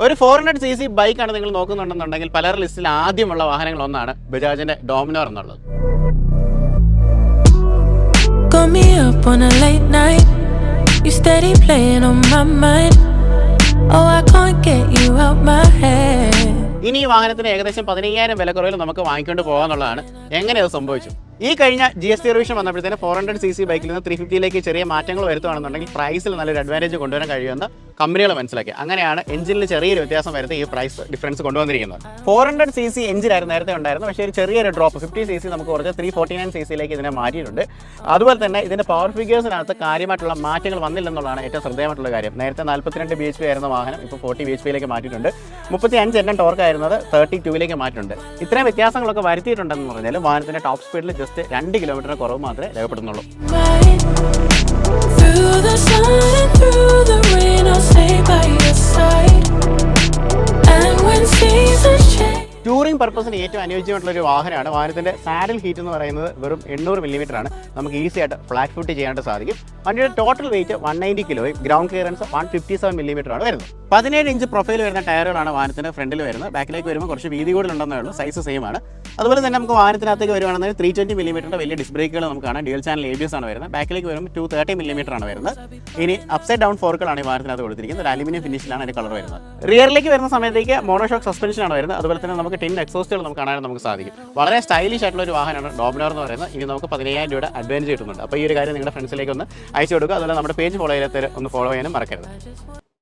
ഒരു 400cc ബൈക്കാണ് നിങ്ങൾ നോക്കുന്നുണ്ടെന്നുണ്ടെങ്കിൽ പലരുടെ ലിസ്റ്റിൽ ആദ്യമുള്ള വാഹനങ്ങളൊന്നാണ് ബജാജിന്റെ ഡോമിനോർ എന്നുള്ളത്. Got me up on a late night. You steady playing on my mind. Oh, I can't get you out my head. ഇനി ഈ വാഹനത്തിന് ഏകദേശം 15,000 വിലക്കുറവിൽ നമുക്ക് വാങ്ങിക്കൊണ്ട് പോകാന്നുള്ളതാണ്. എങ്ങനെ അത് സംഭവിച്ചു? ഈ കഴിഞ്ഞ GST റിവിഷൻ വന്നപ്പോഴത്തേന് 400cc ബൈക്കിൽ നിന്ന് 350ലേക്ക് ചെറിയ മാറ്റങ്ങൾ വരുത്തുകയാണെന്നുണ്ടെങ്കിൽ പ്രൈസിൽ നല്ലൊരു അഡ്വാൻറ്റേജ് കൊണ്ടുവരാൻ കഴിയുമെന്ന് കമ്പനികൾ മനസ്സിലാക്കി. അങ്ങനെയാണ് എഞ്ചിനിൽ ചെറിയൊരു വ്യത്യാസം വരുത്തി ഈ പ്രൈസ് ഡിഫറൻസ് കൊണ്ടുവന്നിരിക്കുന്നത്. 400cc എഞ്ചിനായിരുന്നു നേരത്തെ ഉണ്ടായിരുന്നു, പക്ഷേ ഒരു ചെറിയൊരു ഡ്രോപ്പ് 50cc നമുക്ക് കുറച്ച് 349cc ഇതിനെ മാറ്റിയിട്ടുണ്ട്. അതുപോലെ തന്നെ ഇതിൻ്റെ പവർ ഫിഗേഴ്സിനകത്ത് കാര്യമായിട്ടുള്ള മാറ്റങ്ങൾ വന്നില്ലെന്നുള്ളതാണ് ഏറ്റവും ശ്രദ്ധേയമായിട്ടുള്ള കാര്യം. നേരത്തെ 42 bhp ആയിരുന്ന വാഹനം ഇപ്പോൾ 40 bhpയിലേക്ക് മാറ്റിയിട്ടുണ്ട്. 35 Nm ടോർക്ക് ആയിരുന്നത് 32ലേക്ക് മാറ്റിയിട്ടുണ്ട്. ഇത്രയും വ്യത്യാസങ്ങളൊക്കെ വരുത്തിയിട്ടുണ്ടെന്ന് പറഞ്ഞാൽ വാഹനത്തിൻ്റെ ടോപ്പ് സ്പീഡിൽ ജസ്റ്റ് 2 കിലോമീറ്റർ കുറവ് മാത്രമേ രേഖപ്പെടുന്നുള്ളൂ. Through the sun and through the rain, I'll stay by your side. And when seasons change. Touring പർപ്പസിന് ഏറ്റവും അനുയോജ്യമായിട്ടുള്ള ഒരു വാഹനമാണ്. വാഹനത്തിൻ്റെ സാഡിൽ ഹീറ്റ് എന്ന് പറയുന്നത് വെറും 800 mm ആണ്. നമുക്ക് ഈസി ആയിട്ട് ഫ്ലാറ്റ് ഫുട്ട് ചെയ്യാനായിട്ട് സാധിക്കും. വണ്ടിയുടെ ടോട്ടൽ വെയിറ്റ് 190 കിലോയും ഗ്രൗണ്ട് ക്ലിയറൻസ് 157 mm ആണ് വരുന്നത്. 17 ഇഞ്ച് പ്രൊഫൈൽ വരുന്ന ടയറുകളാണ് വാഹനത്തിൻ്റെ ഫ്രണ്ടിൽ വരുന്നത്. ബാക്കിലേക്ക് വരുമ്പോൾ കുറച്ച് വീതി കൂടുതലുണ്ടെന്നേ ഉള്ളൂ, സൈസ് സെയിം ആണ്. അതുപോലെ തന്നെ നമുക്ക് വാഹനത്തിനകത്തേക്ക് വരുവാണെങ്കിൽ 320 mm വലിയ ഡിസ്ക് ബ്രേക്കുകൾ നമുക്ക് കാണാം. ഡ്യുവൽ ചാനൽ ABS ആണ് വരുന്നത്. ബാക്കിലേക്ക് വരുമ്പോൾ 230 mm ആണ് വരുന്നത്. ഇനി അപ്സൈഡ് ഡൗൺ ഫോർക്കുകളാണ് ഈ വാഹനത്തിനകത്ത് കൊടുത്തിരിക്കുന്നത്. ഒരു അലുമിനിയം ഫിനിഷിലാണ് അതിൻ്റെ കളർ വരുന്നത്. റിയറിലേക്ക് വരുന്ന സമയത്തേക്ക് മോണോഷോക്ക് സസ്പെൻഷനാണ് വരുന്നത്. അതുപോലെ തന്നെ നമുക്ക് ടിൻ എക്സോസ്റ്റുകൾ നമുക്ക് കാണാൻ നമുക്ക് സാധിക്കും. വളരെ സ്റ്റൈലിഷ് ആയിട്ടുള്ള ഒരു വാഹനമാണ് ഡോമിനോർ എന്ന് പറയുന്നത്. ഇനി നമുക്ക് 15,000 രൂപയുടെ അഡ്വാൻറ്റേജ് കിട്ടുന്നുണ്ട്. അപ്പോൾ ഈ ഒരു കാര്യം നിങ്ങളുടെ ഫ്രണ്ട്സിലേക്ക് ഒന്ന് അയച്ചു കൊടുക്കുക. അതുപോലെ നമ്മുടെ പേജ് ഫോളോ ചെയ്യാത്തവർ ഒന്ന് ഫോളോ ചെയ്യാനും മറക്കരുത്.